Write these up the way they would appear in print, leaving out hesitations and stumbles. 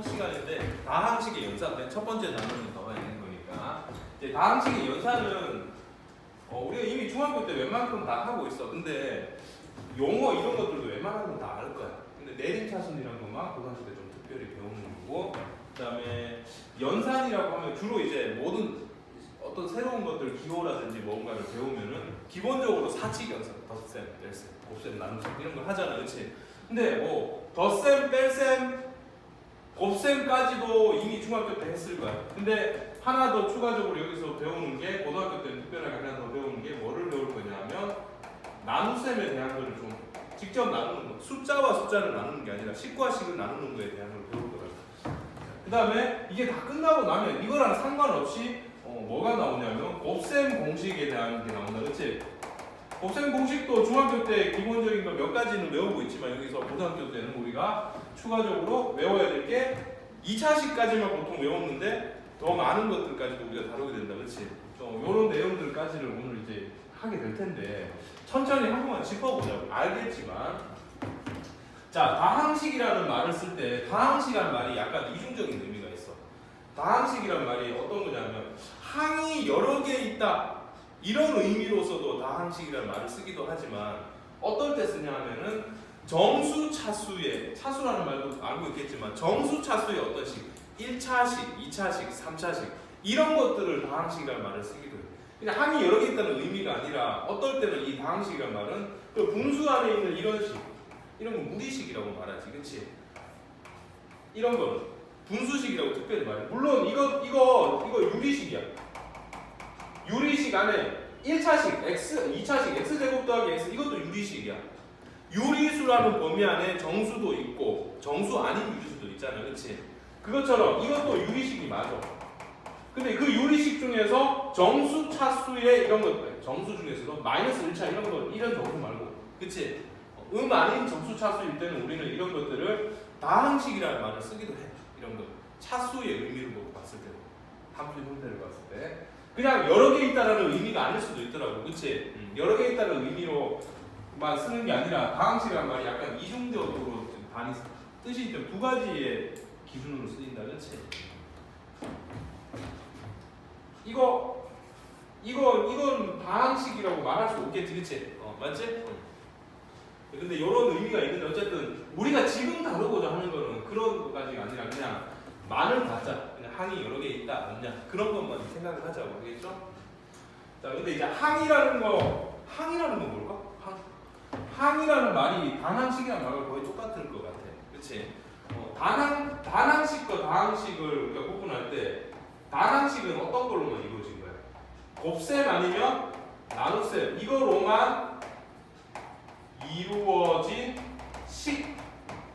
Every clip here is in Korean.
첫 시간인데 다항식의 연산, 첫 번째 단원이 나와 있는 거니까 이제 다항식의 연산은 우리가 이미 중학교 때 웬만큼 다 하고 있어. 근데 용어 이런 것들도 웬만하면 다 알 거야. 근데 내림차순이라는 것만 고등학교 때 좀 특별히 배우는 거고, 그다음에 연산이라고 하면 주로 이제 모든 어떤 새로운 것들 기호라든지 뭔가를 배우면은 기본적으로 사칙 연산, 덧셈, 뺄셈, 곱셈, 나눗셈 이런 걸 하잖아, 그렇지? 근데 뭐 덧셈, 뺄셈, 곱셈까지도 이미 중학교 때 했을 거야. 근데 하나 더 추가적으로 여기서 배우는 게 고등학교 때 특별하게 하나 더 배우는 게 뭐를 배울 거냐면 나눗셈에 대한 거를 좀 직접 나누는 거. 숫자와 숫자를 나누는 게 아니라 식과 식을 나누는 거에 대한 걸 배울 거라고. 그 다음에 이게 다 끝나고 나면 이거랑 상관없이 뭐가 나오냐면 곱셈 공식에 대한 게 나온다, 그렇지? 곱셈 공식도 중학교 때 기본적인 거 몇 가지는 외우고 있지만 여기서 고등학교 때는 우리가 추가적으로 외워야 될 게 2차식까지만 보통 외웠는데 더 많은 것들까지도 우리가 다루게 된다, 그렇지? 이런 내용들까지를 오늘 이제 하게 될 텐데 천천히 한 번만 짚어보자고. 알겠지만 자, 다항식이라는 말을 쓸 때 다항식이라는 말이 약간 이중적인 의미가 있어. 다항식이라는 말이 어떤 거냐면 항이 여러 개 있다 이런 의미로서도 다항식이라는 말을 쓰기도 하지만 어떨 때 쓰냐 하면은 정수 차수의, 차수라는 말도 알고 있겠지만 정수 차수의 어떤 식 1차식, 2차식, 3차식 이런 것들을 다항식이라는 말을 쓰기도 해요. 그냥 항이 여러 개 있다는 의미가 아니라 어떨 때는 이 다항식이라는 말은 그 분수 안에 있는 이런 식, 이런 건 무리식이라고 말하지, 그렇지? 이런 거는 분수식이라고 특별히 말해. 물론 이거 유리식이야. 유리식 안에 1차식 x, 2차식 x제곱 더하기 x 이것도 유리식이야. 유리수라는 범위 안에 정수도 있고 정수 아닌 유리수도 있잖아, 그렇지? 그것처럼 이것도 유리식이 맞아. 근데 그 유리식 중에서 정수 차수의 이런 것들, 정수 중에서도 마이너스 1차 이런 거, 이런 정수 말고, 그치? 아닌 정수 차수일 때는 우리는 이런 것들을 다항식이라는 말을 쓰기도 해. 이런 거 차수의 의미로 봤을 때, 함수 형태를 봤을 때 그냥 여러 개 있다라는 의미가 아닐 수도 있더라고, 그치? 여러 개 있다는 의미로만 쓰는 게 아니라 다항식이라는 말이 약간 이중적으로 뜻이 좀 두 가지의 기준으로 쓰인다, 그치? 이건 다항식이라고 말할 수 없겠지, 그치? 맞지? 근데 이런 의미가 있는데 어쨌든 우리가 지금 다루고자 하는 거는 그런 것까지가 아니라 그냥 말을 갖자. 그냥 항이 여러 개 있다, 없냐 그런 것만 생각을 하자고, 알겠죠? 자, 근데 이제 항이라는 건 뭘까? 항이라는 말이 단항식이라는 말과 거의 똑같을 것 같아, 그치? 단항식과 다항식을 우리가 구분할 때 단항식은 어떤 걸로만 이루어진 거야? 곱셈 아니면 나눗셈 이거로만 이루어진 식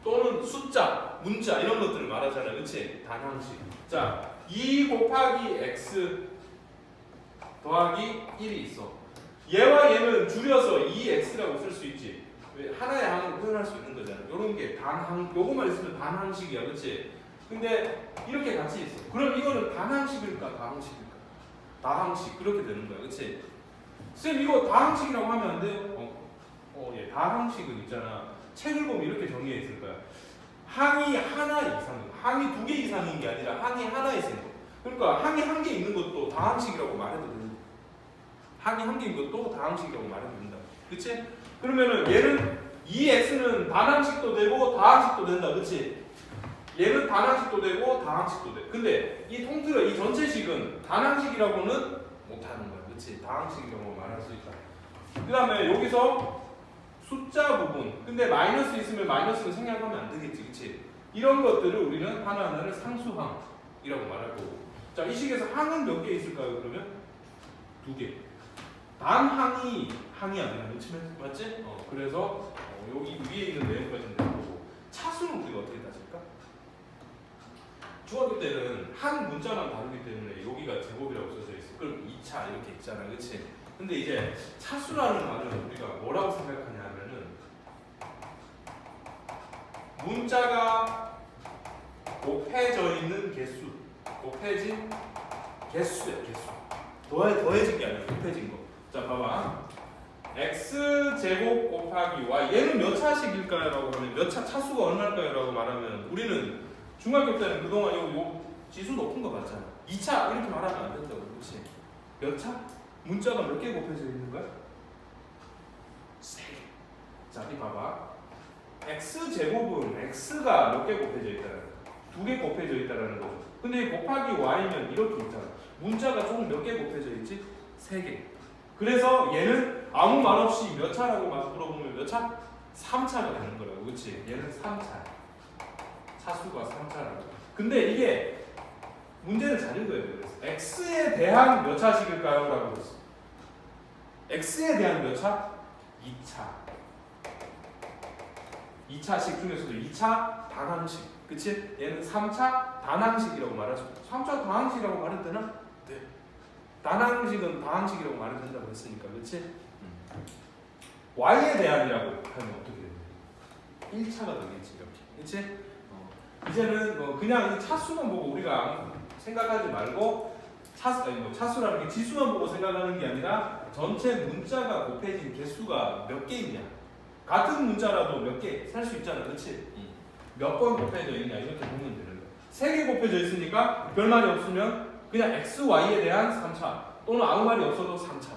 또는 숫자, 문자 이런 것들을 말하잖아, 그치? 단항식. 자, 2 곱하기 x 더하기 1이 있어. 얘와 얘는 줄여서 2x라고 쓸 수 있지. 왜? 하나의 항을 표현할 수 있는 거잖아. 요런 게 단항, 요거만 있으면 단항식이야, 그치? 근데 이렇게 같이 있어. 그럼 이거는 단항식일까, 다항식일까? 다항식 그렇게 되는 거야, 그치? 쌤 이거 다항식이라고 하면 안 돼요? 예, 다항식은 있잖아. 책을 보면 이렇게 정리해 있을 거야. 항이 하나 이상, 항이 두 개 이상인 게 아니라 항이 하나 있는 거. 그러니까 항이 한 개 있는 것도 다항식이라고 말해도 된다. 항이 한 개 있는 것도 다항식이라고 말해도 된다. 그치? 그러면은 얘는 2x는 단항식도 되고 다항식도 된다, 그치? 얘는 단항식도 되고 다항식도 돼. 근데 이 통틀어 이 전체식은 단항식이라고는 못하는 거야, 그치? 다항식이라고 말할 수 있다. 그 다음에 여기서 숫자 부분. 근데 마이너스 있으면 마이너스는 생략하면 안 되겠지, 그치? 이런 것들을 우리는 하나하나를 상수항이라고 말할 거고. 자, 이 식에서 항은 몇 개 있을까요, 그러면? 2개. 단항이 항이 아니라, 맞지? 그래서 여기 위에 있는 내용까지는 되고 차수는 우리가 어떻게 따질까? 중학교 때는 한 문자만 다루기 때문에 여기가 제곱이라고 써져 있어. 그럼 2차 이렇게 있잖아, 그치? 근데 이제 차수라는 말은 우리가 뭐라고 생각하냐 하면은 문자가 곱해져 있는 개수, 곱해진 개수야, 개수. 더해진 게 아니라 곱해진 거. 자, 봐봐. x제곱 곱하기 y 얘는 몇 차식일까요? 라고 하면 몇 차, 차수가 얼마일까요? 라고 말하면 우리는 중학교 때는 그동안 요 지수 높은 거 봤잖아. 2차 이렇게 말하면 안 된다고. 그렇지? 몇 차? 문자가 몇 개 곱해져 있는 거야? 3개. 자, 이 봐봐. x제곱은 x가 몇 개 곱해져 있다는 거야? 2개 곱해져 있다는 거죠. 근데 곱하기 y면 이렇게 있잖아. 문자가 총 몇 개 곱해져 있지? 3개. 그래서 얘는 아무 말 없이 몇 차라고 막 물어보면 몇 차? 3차가 되는 거라고. 그렇지? 얘는 3차. 차수가 3차라고. 근데 이게 문제를 잘 읽어야 돼. 그래서 x에 대한 몇 차씩일까요? 라고 했어. x에 대한 몇 차? 2차. 2차식 중에서도 2차 단항식. 그치? 얘는 3차 단항식이라고 말할 수 있어. 3차 단항식이라고 말해도 되나? 네. 단항식은 단항식이라고 말해도 된다고 했으니까. 그치? y에 대한이라고 하면 어떻게 돼? 1차가 되겠지. 이렇게. 그치? 이제는 그냥 이 차수만 보고 우리가 생각하지 말고 차수라는 게 지수만 보고 생각하는 게 아니라 전체 문자가 곱해진 개수가 몇 개 있냐. 같은 문자라도 몇 개 살 수 있잖아. 그렇지? 몇 번 곱해져 있냐 이렇게 보면 되는 거야. 3개 곱해져 있으니까 별말이 없으면 그냥 x, y에 대한 3차 또는 아무 말이 없어도 3차.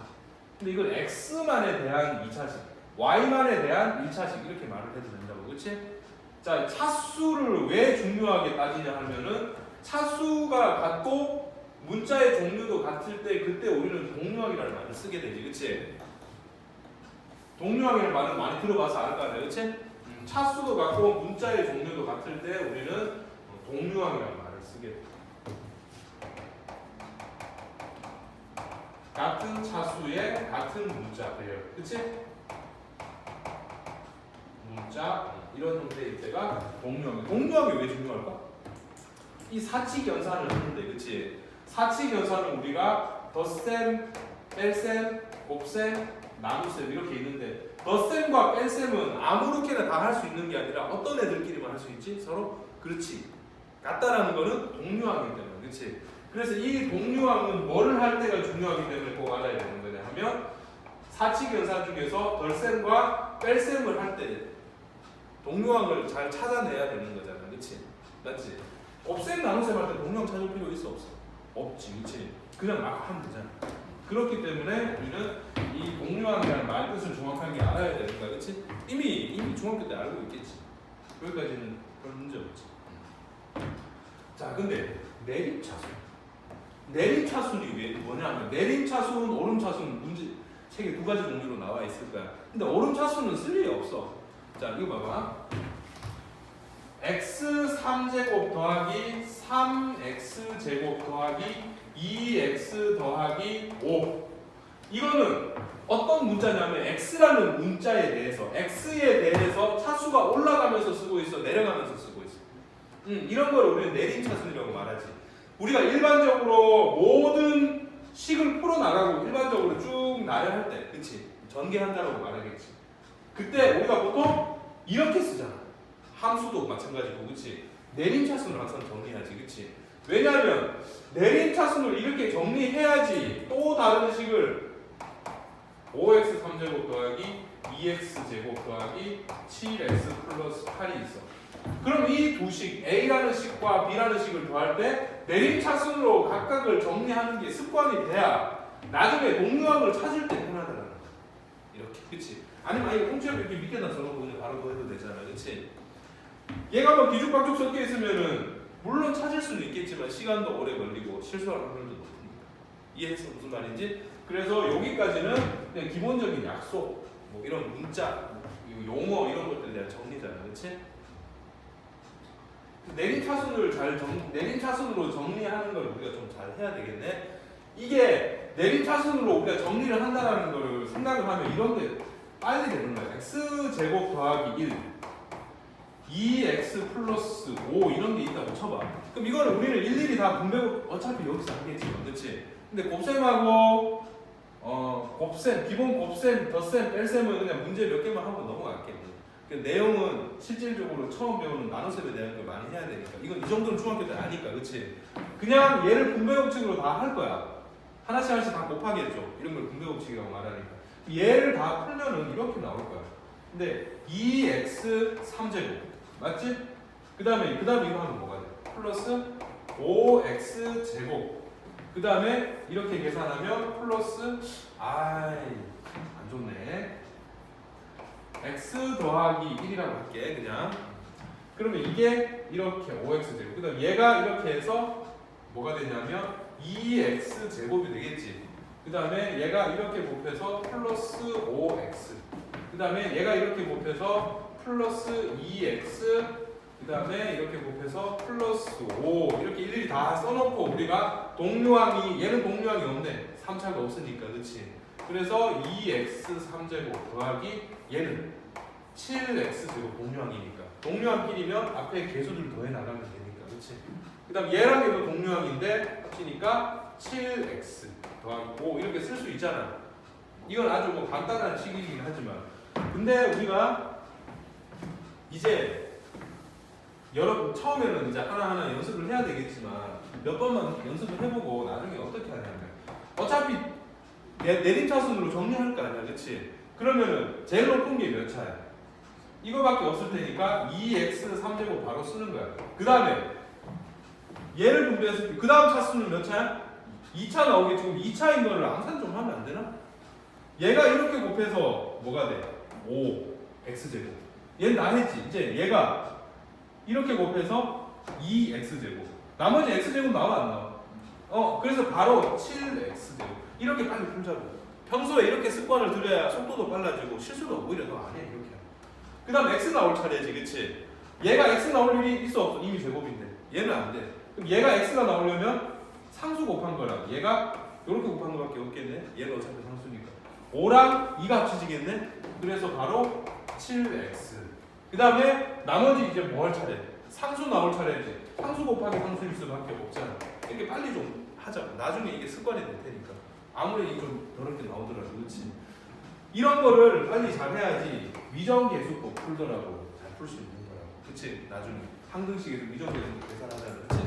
근데 이건 x만에 대한 2차식, y만에 대한 1차식 이렇게 말을 해도 된다고. 그렇지? 자, 차수를 왜 중요하게 따지냐 하면은 차수가 같고 문자의 종류도 같을 때 그때 우리는 동류항이라는 말을 쓰게 되지. 그치? 동류항이라는 말은 많이 들어봐서 알 거 아니야. 그치? 차수도 같고 문자의 종류도 같을 때 우리는 동류항이라는 말을 쓰게 돼. 같은 차수의 같은 문자 배열. 그치? 문자 이런 형태일 때가 동류항이. 동류항이 왜 중요할까? 이 사칙연산을 하는데, 그치? 사칙연산은 우리가 덧셈, 뺄셈, 곱셈, 나눗셈 이렇게 있는데 덧셈과 뺄셈은 아무렇게나 다 할 수 있는 게 아니라 어떤 애들끼리만 할 수 있지? 서로? 그렇지. 같다라는 거는 동류항이기 때문에. 그치? 그래서 이 동류항은 뭐를 할 때가 중요하기 때문에 꼭 알아야 되는 거냐 하면 사칙연산 중에서 덧셈과 뺄셈을 할 때 동류항을 잘 찾아내야 되는 거잖아. 그치? 맞지? 곱셈 나눗셈 할 때 동류항 찾을 필요 있어 없어? 없지. 그치? 그냥 막 하면 되잖아. 그렇기 때문에 우리는 이 동류항이라는 말 뜻을 정확하게 알아야 되는 거야. 그치? 이미 중학교 때 알고 있겠지. 거기까지는 별 문제 없지. 자, 근데 내림차수. 내림차수는 왜 뭐냐면 내림차수는 오름차수는 문제 책에 2가지 종류로 나와 있을 거야. 근데 오름차수는 쓸 일이 없어. 자, 이거 봐봐. x 3제곱 더하기 3x제곱 더하기 2x 더하기 5. 이거는 어떤 문자냐면 x라는 문자에 대해서 x에 대해서 차수가 올라가면서 쓰고 있어, 내려가면서 쓰고 있어. 이런 걸 우리는 내림차순이라고 말하지. 우리가 일반적으로 모든 식을 풀어나가고 일반적으로 쭉 나열할 때, 그치? 전개한다고 말하겠지. 그때 우리가 보통 이렇게 쓰잖아. 함수도 마찬가지고, 그치? 내림차순을 항상 정리하지, 그치? 왜냐하면 내림차순을 이렇게 정리해야지 또 다른 식을 5x 3제곱 더하기 2x 제곱 더하기 7x 플러스 8이 있어. 그럼 이 두 식, A라는 식과 B라는 식을 더할 때 내림차순으로 각각을 정리하는 게 습관이 돼야 나중에 동류항을 찾을 때 편하더라는 거야. 이렇게, 그치? 아니면 이거 홍채를 이렇게 밑에다 써놓고 그냥 바로 해도 되잖아, 그치? 얘가 뭐 뒤죽박죽 섞여 있으면은 물론 찾을 수는 있겠지만 시간도 오래 걸리고 실수할 확률도 높으니까. 이해했어? 무슨 말인지? 그래서 여기까지는 그냥 기본적인 약속, 뭐 이런 문자, 용어 이런 것들에 대한 정리잖아, 그렇지? 내림차순으로 정리하는 걸 우리가 좀 잘 해야 되겠네. 이게 내림차순으로 우리가 정리를 한다는 걸 생각을 하면 이런 게 빨리 되는 거야. x 제곱 더하기 1, 2x 플러스 5 이런 게 있다고 쳐봐. 그럼 이거는 우리는 일일이 다 분배고 어차피 여기서 하겠지만, 그렇지? 근데 곱셈하고 곱셈, 기본 곱셈, 덧셈, 뺄셈은 그냥 문제 몇 개만 하고 넘어갈게. 그 내용은 실질적으로 처음 배우는 나눗셈에 대한 걸 많이 해야 되니까. 이건 이 정도는 중학교 때 아니까, 그렇지? 그냥 얘를 분배법칙으로 다 할 거야. 하나씩 다 곱하겠죠. 이런 걸 분배법칙이라고 말하니까. 얘를 다 풀면은 이렇게 나올 거야. 근데 2x 3제곱 맞지? 그 다음에 이거 하면 뭐가 돼? 플러스 5x 제곱. 그 다음에 이렇게 계산하면 플러스 안 좋네. x 더하기 1이라고 할게 그냥. 그러면 이게 이렇게 5x 제곱. 그 다음 얘가 이렇게 해서 뭐가 되냐면 2x 제곱이 되겠지. 그 다음에 얘가 이렇게 곱해서 플러스 5x. 그 다음에 얘가 이렇게 곱해서 플러스 2x. 그 다음에 이렇게 곱해서 플러스 5. 이렇게 일일이 다 써놓고 우리가 동류항이, 얘는 동류항이 없네. 3차가 없으니까, 그치? 그래서 2x 3제곱 더하기 얘는 7x 제곱 동류항이니까. 동류항끼리면 앞에 개수들 더해 나가면 되니까, 그치? 그 다음 얘랑 얘도 동류항인데 합치니까 7x 더하기 5 이렇게 쓸 수 있잖아. 이건 아주 뭐 간단한 식이긴 하지만, 근데 우리가 이제 여러분 처음에는 이제 하나하나 연습을 해야 되겠지만 몇 번만 연습을 해보고 나중에 어떻게 하냐면 어차피 내림차순으로 정리할 거 아니야, 그치? 그러면은 제일 높은 게 몇 차야? 이거밖에 없을 테니까 2x 3제곱 바로 쓰는 거야. 그 다음에 얘를 분배했을 때 그 다음 차수는 몇 차야? 2차 나오게. 지금 2차인 거를 암산 좀 하면 안 되나? 얘가 이렇게 곱해서 뭐가 돼? 5 x제곱. 얘는 다 했지. 이제 얘가 이렇게 곱해서 2x제곱. 나머지 x제곱 나와 안 나와? 그래서 바로 7x제곱. 이렇게 빨리 풀자고. 평소에 이렇게 습관을 들여야 속도도 빨라지고 실수도 오히려 더 안 해. 이렇게. 그 다음 x 나올 차례지, 그치? 얘가 x 나올 일이 있어 없어? 이미 제곱인데. 얘는 안 돼. 그럼 얘가 x가 나오려면 상수 곱한 거랑 얘가 이렇게 곱한 거밖에 없겠네. 얘는 어차피 상수니까. 5랑 2가 합쳐지겠네. 그래서 바로 7x. 그 다음에 나머지 이제 뭐 할 차례? 상수 나올 차례지. 상수 곱하기 상수일 수밖에 없잖아. 이렇게 빨리 좀 하자. 나중에 이게 습관이 될 테니까. 아무리 좀 더럽게 나오더라도, 그렇지? 이런 거를 빨리 잘 해야지 위정계수법 풀더라고. 잘 풀 수 있는 거라고. 그치? 나중에 항등식에서 위정계수법 계산하자면, 그치?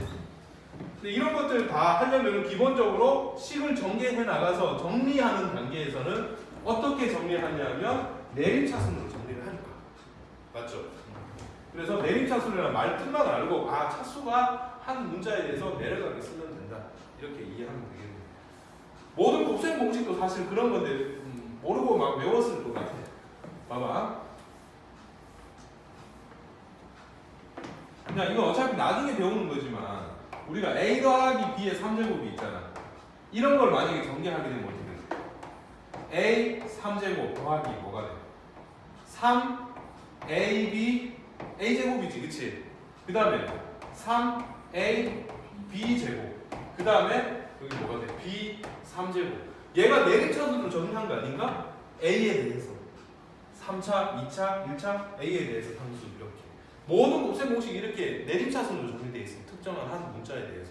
근데 이런 것들 다 하려면 기본적으로 식을 전개해 나가서 정리하는 단계에서는 어떻게 정리하냐면 내림차순으로 정리를 하니까. 맞죠? 그래서 내림차순이라는 말 뜻만 알고 차수가 한 문자에 대해서 내려가게 쓰면 된다. 이렇게 이해하면 되겠네요. 모든 곱셈 공식도 사실 그런 건데 모르고 막 외웠을 것 같아. 봐봐. 그냥 이거 어차피 나중에 배우는 거지만 우리가 a 더하기 b의 3제곱이 있잖아. 이런 걸 만약에 전개하게 되면 어떻게 돼? a 3제곱 더하기 뭐가 돼? 3 ab a제곱이지, 그치? 그 다음에 3a b제곱. 그 다음에 여기 뭐가 돼? b 3제곱. 얘가 내림차순으로 정리한 거 아닌가? a에 대해서 3차, 2차, 1차 a에 대해서 상수 이렇게. 모든 곱셈 공식이 이렇게 내림차순으로 정리되어 있어요. 특정한 한 문자에 대해서.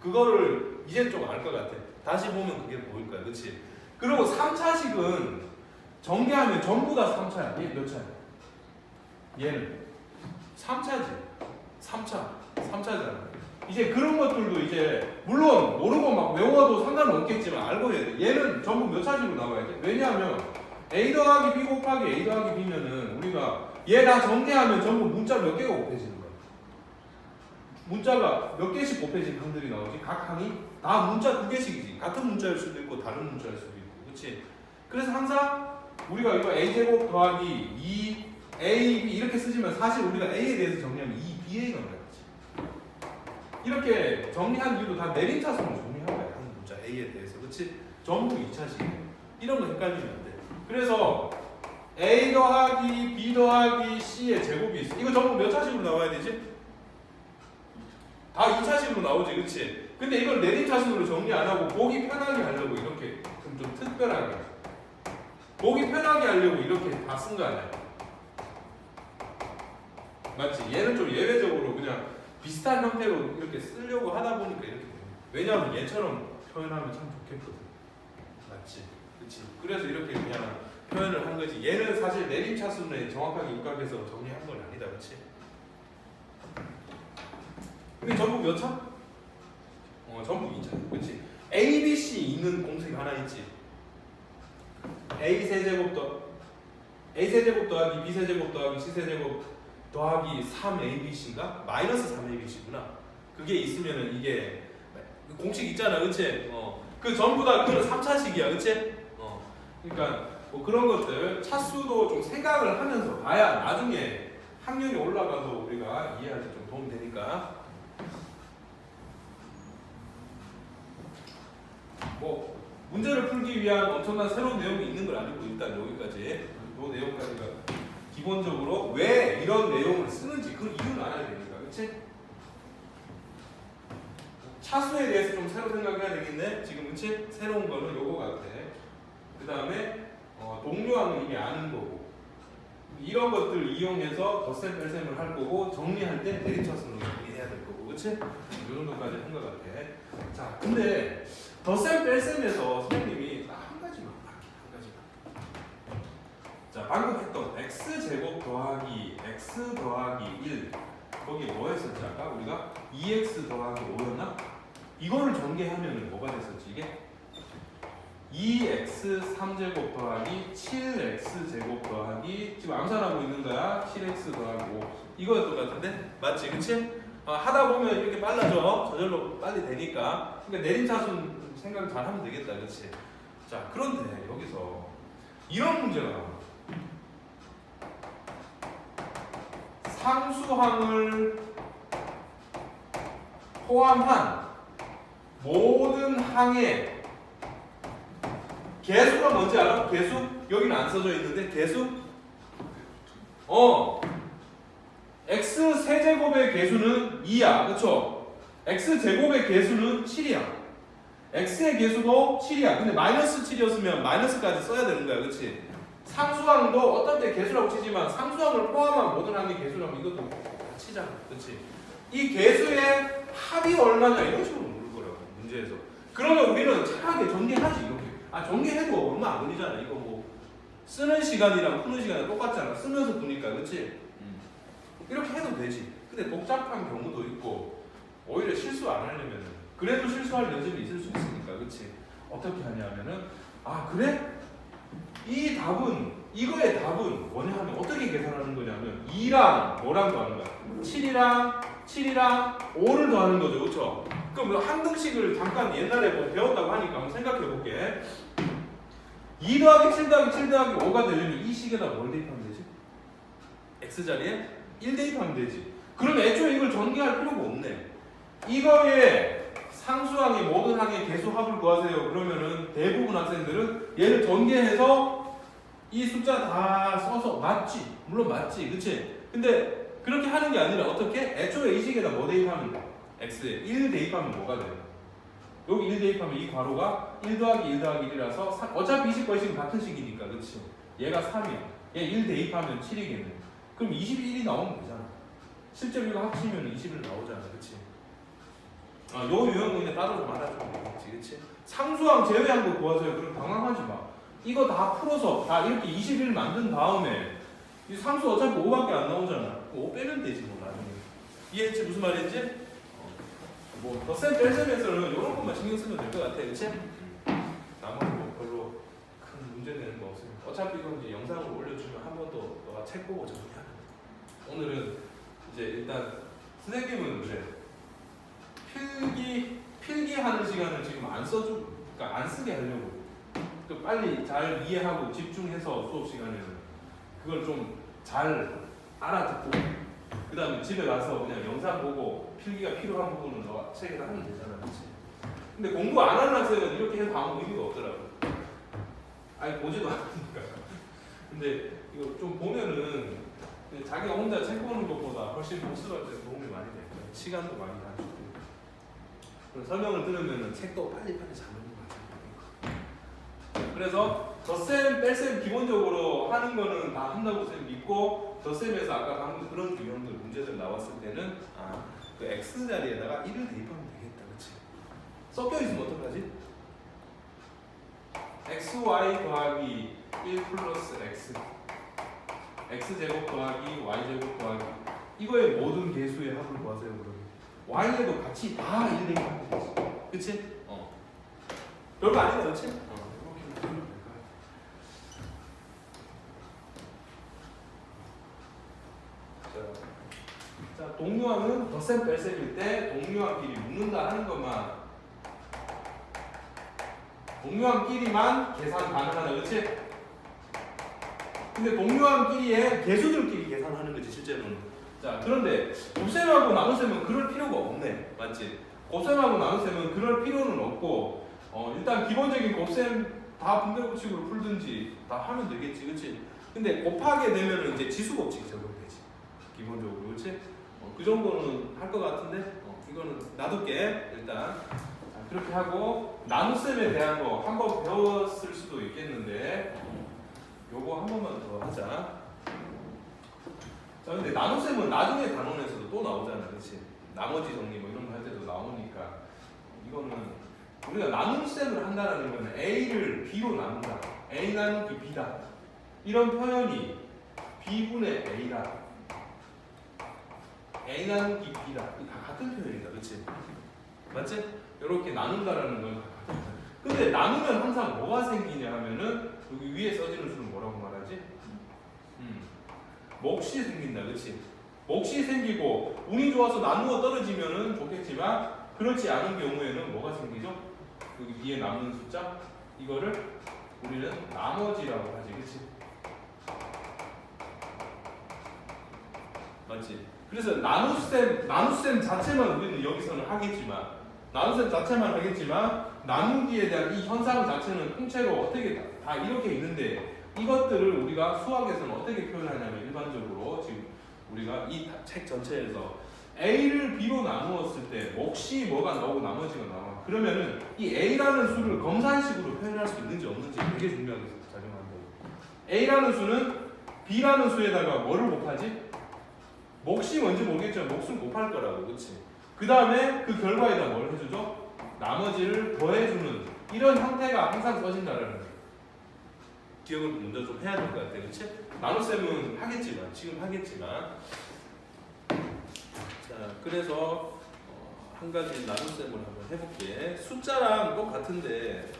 그거를 이제 좀 알 것 같아. 다시 보면 그게 보일 거야, 그치? 그리고 3차식은 전개하면 전부 다 3차야. 얘 몇 차야? 얘는 3차지. 3차잖아. 이제 그런 것들도 이제 물론 모르고 막 외워도 상관은 없겠지만 알고 해야 돼. 얘는 전부 몇 차식으로 나와야 돼? 왜냐하면 a 더하기 b 곱하기 a 더하기 b면은 우리가 얘 다 전개하면 전부 문자 몇 개가 곱해지는 거야. 문자가 몇 개씩 곱해진 항들이 나오지? 각 항이 다 문자 2개씩이지. 같은 문자일 수도 있고 다른 문자일 수도 있고, 그렇지? 그래서 항상 우리가 이거 a제곱 더하기 2ab 이렇게 쓰지만 사실 우리가 a에 대해서 정리하면 2ba가 나왔지. 이렇게 정리한 이유도 다 내림차순으로 정리한 거야. 한 문자 a에 대해서, 그렇지? 전부 2차식. 이런 거 헷갈리면 안 돼. 그래서 a 더하기 b 더하기 c의 제곱이 있어. 이거 전부 몇 차식으로 나와야 되지? 다 2차식으로 나오지, 그치? 근데 이걸 내림차순으로 정리 안 하고 보기 편하게 하려고 이렇게 좀 특별하게 보기 편하게 하려고 이렇게 다 쓴 거 아니야? 맞지? 얘는 좀 예외적으로 그냥 비슷한 형태로 이렇게 쓰려고 하다 보니까 이렇게 됩니다. 왜냐하면 얘처럼 표현하면 참 좋겠거든. 맞지? 그치? 그래서 이렇게 그냥 표현을 한 거지. 얘는 사실 내림차순에 정확하게 입각해서 정리한 건 아니다, 그치? 근데 전부 몇 차? 전부 2차. 그치? A, B, C 있는 공식 하나 있지. A 세제곱 더하기 B 세제곱 더하기 C 세제곱 더하기 3abc인가? 마이너스 3abc구나. 그게 있으면은 이게 공식 있잖아, 그치? 그 전부 다 그런 3차식이야, 그치? 그러니까 뭐 그런 것들 차수도 좀 생각을 하면서 봐야 나중에 학년이 올라가서 우리가 이해할 때 좀 도움이 되니까. 뭐 문제를 풀기 위한 엄청난 새로운 내용이 있는 건 아니고 일단 여기까지 이 내용까지가 기본적으로 왜 이런 내용을 쓰는지 그 이유는 알아야 되니까, 그치? 차수에 대해서 좀 새로 생각해야 되겠네. 지금 그치? 새로운 거는 요거 같아. 그 다음에 동료항을 이미 아는 거고 이런 것들 이용해서 덧셈 뺄셈을 할 거고 정리할 때 내리차수는 정리해야 될 거고, 그치? 이 정도까지 한 것 같아. 자, 근데 덧셈 뺄셈에서 선생님이 딱 한 가지만 한 가지만. 자, 방금 했던 x제곱 더하기 x 더하기 1 거기 뭐 했었지 아까 우리가 2x 더하기 5였나? 이거를 전개하면 뭐가 됐었지 이게? 2x 3제곱 더하기 7x 제곱 더하기 지금 암산하고 있는 거야. 7x 더하기 5 이거였던 것 같은데? 맞지? 그치? 하다 보면 이렇게 빨라져. 저절로 빨리 되니까. 그러니까 내림차순 생각 잘 하면 되겠다. 그치? 자, 그런데 여기서 이런 문제가 나와. 상수항을 포함한 모든 항의 개수가 뭔지 알아? 개수? 여기는 안 써져 있는데 개수? x 세제곱의 개수는 2야. 그쵸? x 제곱의 개수는 7이야. x의 개수도 7이야. 근데 마이너스 7이었으면 마이너스까지 써야 되는 거야. 그치? 상수항도 어떤 때 개수라고 치지만 상수항을 포함한 모든 항의 개수라면 이것도 치잖아. 그치? 이 개수의 합이 얼마냐 이런 식으로 물을 거라고 문제에서. 그러면 우리는 차라리 전개하지 이렇게. 전개해도 얼마 안 걸리잖아. 이거 뭐 쓰는 시간이랑 푸는 시간이 똑같잖아. 쓰면서 푸니까, 그치? 이렇게 해도 되지. 근데 복잡한 경우도 있고 오히려 실수 안 하려면 그래도 실수할 여지는 있을 수 있으니까, 그치? 어떻게 하냐면은 그래? 이 답은 이거의 답은 뭐냐 하면 어떻게 계산하는 거냐면 2랑 뭐랑 더하는 거야? 7이랑 5를 더하는 거죠, 그렇죠? 그럼 한 등식을 잠깐 옛날에 뭐 배웠다고 하니까 한번 생각해 볼게. 2 더하기 7 더하기 7 더하기 5가 되려면 이 식에다 뭘 대입하면 되지? x 자리에 1 대입하면 되지. 그럼 애초에 이걸 전개할 필요가 없네. 이거에 상수항의 모든 항의 개수 합을 구하세요. 그러면은 대부분 학생들은 얘를 전개해서 이 숫자 다 써서 맞지? 물론 맞지, 그치? 근데 그렇게 하는 게 아니라 어떻게? 애초에 이 식에다 뭐 대입하면 돼? x에 1 대입하면 뭐가 돼요? 여기 1 대입하면 이 괄호가 1 더하기 1 더하기 1이라서 어차피 이 식과 이 식은 같은 식이니까, 그치? 얘가 3이야. 얘 1 대입하면 7이겠네. 그럼 21이 나오면 되잖아. 실제로 이거 합치면 21 나오잖아, 그치? 요 유형은 그냥 따로 좀 알아주면 되겠지, 그치? 상수항 제외한 거 구하세요. 그럼 당황하지 마. 이거 다 풀어서 다 이렇게 21 만든 다음에 이 상수 어차피 5밖에 안 나오잖아. 5 빼면 되지 뭐 나중에. 이해했지? 무슨 말인지? 뭐 덧셈 뺄셈에서는 이런 것만 신경 쓰면 될 것 같아, 그치? 나머지 뭐 별로 큰 문제되는 거 없으니까. 어차피 이건 이제 영상을 올려주면 한 번 더 너가 책 보고 정리하면 돼. 오늘은 이제 일단 선생님은 그래. 필기하는 시간을 지금 안 써주고, 그러니까 안 쓰게 하려고. 빨리 잘 이해하고 집중해서 수업 시간에는 그걸 좀 잘 알아듣고 그 다음에 집에 가서 그냥 영상 보고 필기가 필요한 부분은 너가 책에다 하면 되잖아, 그치? 근데 공부 안 하는 학생은 이렇게 해도 아무 의미가 없더라고. 아니 보지도 않으니까. 근데 이거 좀 보면은 자기가 혼자 책 보는 것보다 훨씬 복습할 때 도움이 많이 될 거야. 시간도 많이 단축되고. 설명을 들으면은 책도 빨리빨리 잡는 거 같아. 그래서 덧셈, 뺄셈 기본적으로 하는 거는 다 한다고 쌤 믿고 덧셈에서 아까 방금 그런 유형들 문제들 나왔을 때는 그 x 자리에다가 1을 대입하면 되겠다, 그치? 섞여 있으면 어떡하지? xy 더하기 1 플러스 x 제곱 더하기 y 제곱 더하기 이거의 모든 개수의 합을 구하세요. 그러면 y에도 같이 다 1 대입하면 되지, 그치? 별거 아니다, 그치? 이렇게 되면 될까요? 자. 자, 동류항은 덧셈 뺄셈일 때 동류항끼리 묶는다 하는 것만, 동류항끼리만 계산 가능하다, 그렇지? 근데 동류항끼리의 개수들끼리 계산하는 거지 실제로는. 자, 그런데 곱셈하고 나눗셈은 그럴 필요가 없네, 맞지? 곱셈하고 나눗셈은 그럴 필요는 없고, 일단 기본적인 곱셈 다 분배법칙으로 풀든지 다 하면 되겠지, 그렇지? 근데 곱하게 되면은 이제 지수법칙이 적용되지, 기본적으로, 그렇지? 그 정도는 할 것 같은데, 이거는 놔둘게 일단. 자, 그렇게 하고 나눗셈에 대한 거 한번 배웠을 수도 있겠는데, 요거 한 번만 더 하자. 자, 근데 나눗셈은 나중에 단원에서도 또 나오잖아, 그렇지? 나머지 정리 뭐 이런 거 할 때도 나오니까, 이거는 우리가 나눗셈을 한다라는 거는 A를 B로 나눈다, A 나누기 B다, 이런 표현이 B분의 A다, A 나누기 B다, 다 같은 표현이다, 그렇지? 맞지? 이렇게 나눈다라는 건 다 같은 표현. 근데 나누면 항상 뭐가 생기냐 하면은 여기 위에 써지는 수는 뭐라고 말하지? 몫이 생긴다, 그렇지? 몫이 생기고 운이 좋아서 나누어 떨어지면은 좋겠지만 그렇지 않은 경우에는 뭐가 생기죠? 여기 뒤에 남는 숫자, 이거를 우리는 나머지라고 하지, 그렇지? 맞지? 그래서 나눗셈 자체만 우리는 여기서는 하겠지만, 나눗셈 자체만 하겠지만 나누기에 대한 이 현상 자체는 통째로 어떻게 다 이렇게 있는데, 이것들을 우리가 수학에서는 어떻게 표현하냐면, 일반적으로 지금 우리가 이 책 전체에서 A를 B로 나누었을 때 몫이 뭐가 나오고 나머지가 나와. 그러면은 이 A라는 수를 검산식으로 표현할 수 있는지 없는지 되게 중요하게 작용한다고. A라는 수는 B라는 수에다가 뭐를 곱하지? 몫이 뭔지 모르겠지만 몫을 곱할 거라고, 그렇지? 그 다음에 그 결과에다 뭘 해주죠? 나머지를 더해주는 이런 형태가 항상 써진다라는 거예요. 기억을 먼저 좀 해야 될 것 같아, 그렇지? 나눗셈은 하겠지만, 지금 하겠지만, 자, 그래서 한 가지 나눗셈을 한번 해볼게. 숫자랑 똑같은데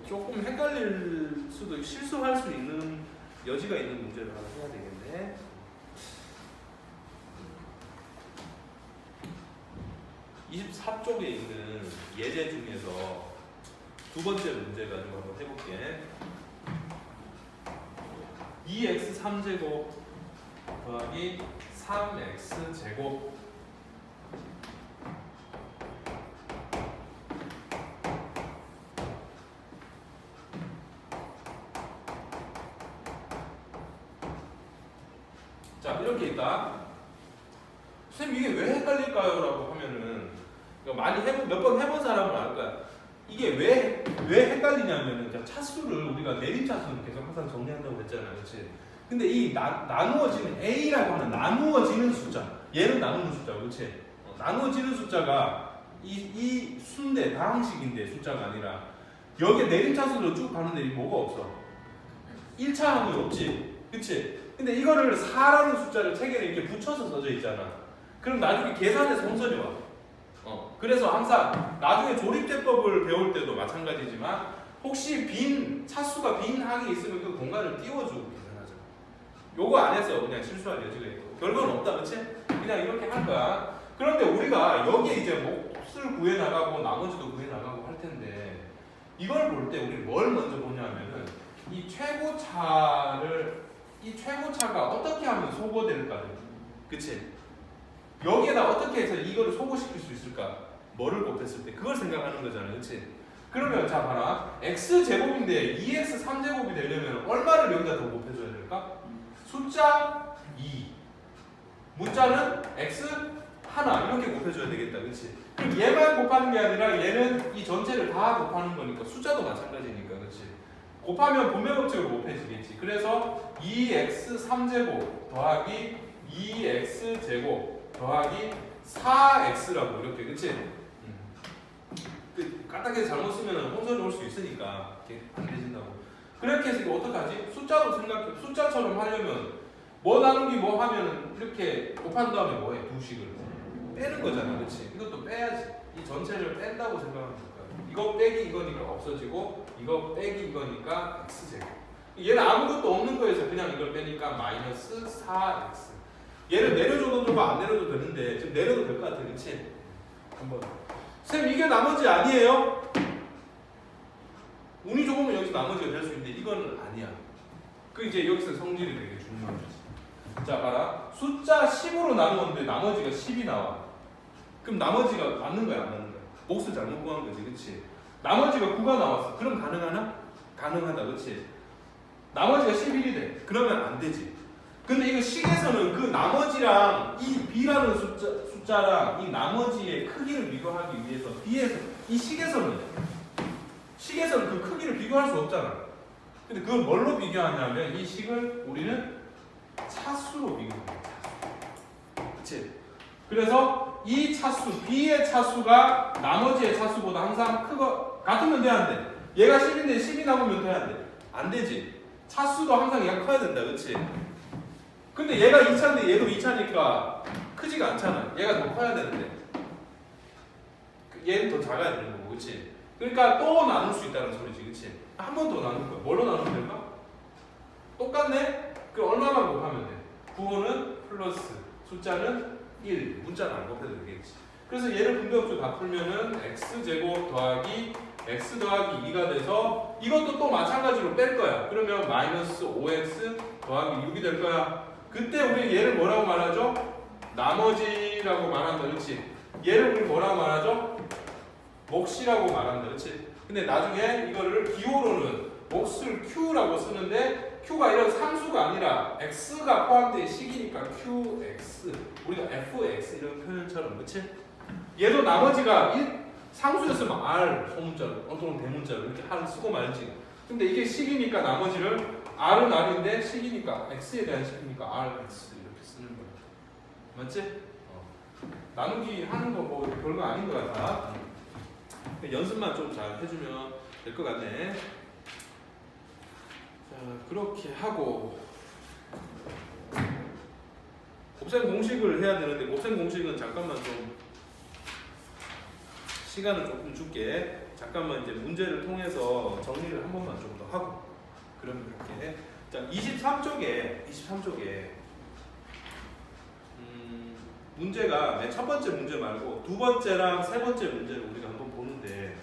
조금 헷갈릴 수도, 실수할 수 있는 여지가 있는 문제를 하나 해야 되겠네. (24쪽에) 있는 예제 중에서 두 번째 문제 가지고 한번 해볼게. 2x 3제곱 더하기 3x 제곱 자, 이렇게 있다. 선생님 이게 왜 헷갈릴까요? 라고 하면은, 많이 몇 번 해본 사람은 알 거야. 이게 왜 헷갈리냐면은, 차수를 우리가 내림차수는 계속 항상 정리한다고 했잖아, 그렇지? 근데 이 나누어지는 A라고 하는 나누어지는 숫자, 얘는 나누는 숫자, 그렇지? 나누어지는 숫자가 이 수인데, 다항식인데 숫자가 아니라, 여기에 내림차수로 쭉 가는데 뭐가 없어? 1차항이 없지, 그렇지? 근데 이거를 4라는 숫자를 책에는 이렇게 붙여서 써져 있잖아. 그럼 나중에 계산해서 혼선이 와. 그래서 항상 나중에 조립제법을 배울 때도 마찬가지지만, 혹시 차수가 빈 항이 있으면 그 공간을 띄워주고 계산하자. 요거 안에서 그냥 실수할 여지가 있고, 결과는 없다, 그렇지? 그냥 이렇게 할 거야. 그런데 우리가 여기에 이제 몫을 구해 나가고 나머지도 구해 나가고 할 텐데, 이걸 볼 때 우리 뭘 먼저 보냐면은, 이 최고차가 어떻게 하면 소거될까? 그치? 여기에다 어떻게 해서 이거를 소거시킬 수 있을까? 뭐를 곱했을 때 그걸 생각하는 거잖아, 그치? 그러면 자 봐라, x제곱인데 2x 3제곱이 되려면 얼마를 여기다 더 곱해줘야 될까? 숫자 2, 문자는 x 하나 이렇게 곱해줘야 되겠다, 그치? 그럼 얘만 곱하는 게 아니라 얘는 이 전체를 다 곱하는 거니까 숫자도 마찬가지니까, 그치? 곱하면 분배법칙으로 곱해지겠지. 그래서 2x 3제곱 더하기 2x 제곱 더하기 4x라고 이렇게, 그치? 까딱하게 잘못 쓰면 혼선이 올 수 있으니까 이렇게 안 되진다고. 그렇게 해서 이거 어떡하지? 숫자도 생각해. 숫자처럼 하려면 뭐 나누기 뭐 하면 이렇게 곱한 다음에 뭐 해? 두 식을 빼는 거잖아, 그치? 이것도 빼야지. 이 전체를 뺀다고 생각하면 될까요? 이거 빼기 이거니까 없어지고, 이거 빼기 이거니까 x제곱. 얘는 아무것도 없는 거에서 그냥 이걸 빼니까 마이너스 4x. 얘를 내려줘도 되고 안 내려도 되는데 지금 내려도 될 것 같아, 그렇지? 한번. 쌤 이게 나머지 아니에요? 운이 좋으면 여기서 나머지가 될 수 있는데 이건 아니야. 그 이제 여기서 성질이 되게 중요한 거지. 자 봐라. 숫자 10으로 나누었는데 나머지가 10이 나와. 그럼 나머지가 맞는 거야, 안 맞는 거야? 몫을 잘못 구한 거지, 그렇지? 나머지가 9가 나왔어. 그럼 가능하나? 가능하다, 그렇지? 나머지가 11이 돼. 그러면 안 되지. 근데 이거 식에서는 그 나머지랑 이 b라는 숫자랑 이 나머지의 크기를 비교하기 위해서 b에서 이 식에서는 그 크기를 비교할 수 없잖아. 근데 그걸 뭘로 비교하냐면 이 식을 우리는 차수로 비교합니다. 그치? 그래서 이 차수, b의 차수가 나머지의 차수보다 항상 같으면 돼, 안 돼? 얘가 10인데 10이 남으면 돼, 안 돼? 안 되지. 차수도 항상 얘가 커야 된다, 그치? 근데 얘가 2차인데 얘도 2차니까 크지가 않잖아. 얘가 더 커야 되는데 얘는 더 작아야 되는 거고, 그치? 그러니까 또 나눌 수 있다는 소리지, 그치? 한 번 더 나눌 거야. 뭘로 나누면 될까? 똑같네? 그럼 얼마만 곱하면 돼? 부호는 플러스, 숫자는 1, 문자는 안 곱해도 되겠지. 그래서 얘를 분배법칙 다 풀면은 x제곱 더하기 x 더하기 2가 돼서 이것도 또 마찬가지로 뺄 거야. 그러면 마이너스 5x 더하기 6이 될 거야. 그때 우리 얘를 뭐라고 말하죠? 나머지라고 말한다, 그렇지? 얘를 우리 뭐라고 말하죠? 몫이라고 말한다, 그렇지? 근데 나중에 이거를 기호로는 몫을 q라고 쓰는데 q가 이런 상수가 아니라 x가 포함된 식이니까 qx, 우리가 fx 이런 표현처럼, 그렇지? 얘도 나머지가 상수였으면 r 소문자로 또는 대문자로 이렇게 r 쓰고 말지. 근데 이게 식이니까 나머지를 r은 r인데 식이니까 x에 대한 식이니까 rx 이렇게 쓰는 거야. 맞지? 나누기 하는 거 뭐 별거 아닌 것 같아. 연습만 좀 잘 해주면 될 것 같네. 자, 그렇게 하고 곱셈 공식을 해야 되는데 곱셈 공식은 잠깐만 좀 시간을 조금 줄게. 잠깐만 이제 문제를 통해서 정리를 한 번만 좀 더 하고 그러면 이렇게. 자, 23쪽에 문제가 맨 첫 번째 문제 말고 두 번째랑 세 번째 문제를 우리가 한번 보는데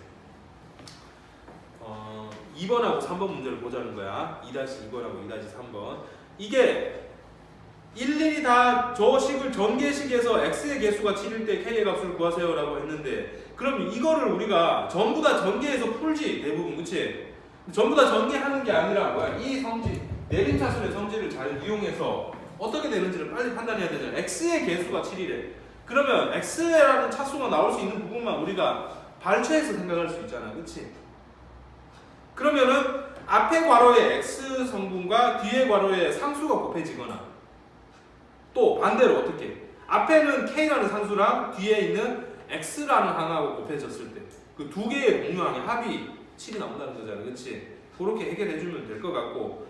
2번하고 3번 문제를 보자는 거야. 2-2번하고 2-3번. 이게 일일이 다 저 식을 전개식에서 x의 개수가 7일 때 k의 값을 구하세요 라고 했는데 그럼 이거를 우리가 전부 다 전개해서 풀지 대부분, 그치? 전부 다 전개하는 게 아니라 뭐야? 이 성질, 내림차순의 성질을 잘 이용해서 어떻게 되는지를 빨리 판단해야 되잖아. x의 개수가 7이래. 그러면 x라는 차수가 나올 수 있는 부분만 우리가 발췌해서 생각할 수 있잖아, 그치? 그러면은 앞에 괄호의 x 성분과 뒤에 괄호의 상수가 곱해지거나 또 반대로 어떻게? 앞에는 k라는 상수랑 뒤에 있는 x라는 항하고 곱해졌을 때 그 두 개의 공유항의 합이 7이 나온다는 거잖아, 그치? 그렇게 해결해주면 될 것 같고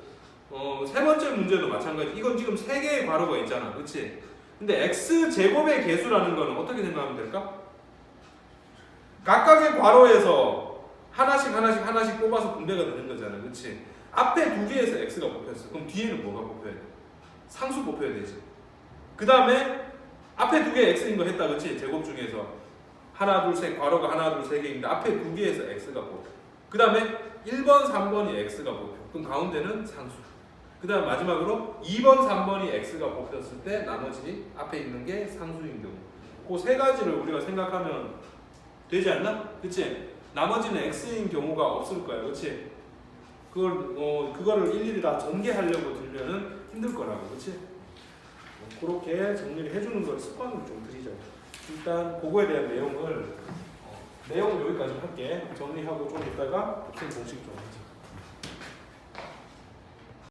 세 번째 문제도 마찬가지. 이건 지금 세 개의 괄호가 있잖아, 그치? 근데 x제곱의 개수라는 거는 어떻게 생각하면 될까? 각각의 괄호에서 하나씩 뽑아서 분배가 되는 거잖아, 그치? 앞에 두 개에서 x가 뽑혔어. 그럼 뒤에는 뭐가 뽑혀야 돼? 상수 뽑혀야 되지. 그 다음에 앞에 두 개 x인 거 했다, 그치? 제곱 중에서 하나, 둘, 셋, 괄호가 하나, 둘, 세 개인데 앞에 두 개에서 x가 뽑혀. 그 다음에 1번, 3번이 x가 뽑혀. 그럼 가운데는 상수. 그 다음 마지막으로 2번, 3번이 x가 뽑혔을 때 나머지 앞에 있는 게 상수인 경우. 그 세 가지를 우리가 생각하면 되지 않나? 그치? 나머지는 x인 경우가 없을 거야, 그치? 그거를 일일이 다 전개하려고 들면은 힘들 거라고, 그치? 그렇게 정리를 해주는 걸 습관으로 좀 들이자. 일단 그거에 대한 내용을 여기까지 할게. 정리하고 좀 이따가 곱셈 공식 좀 하자.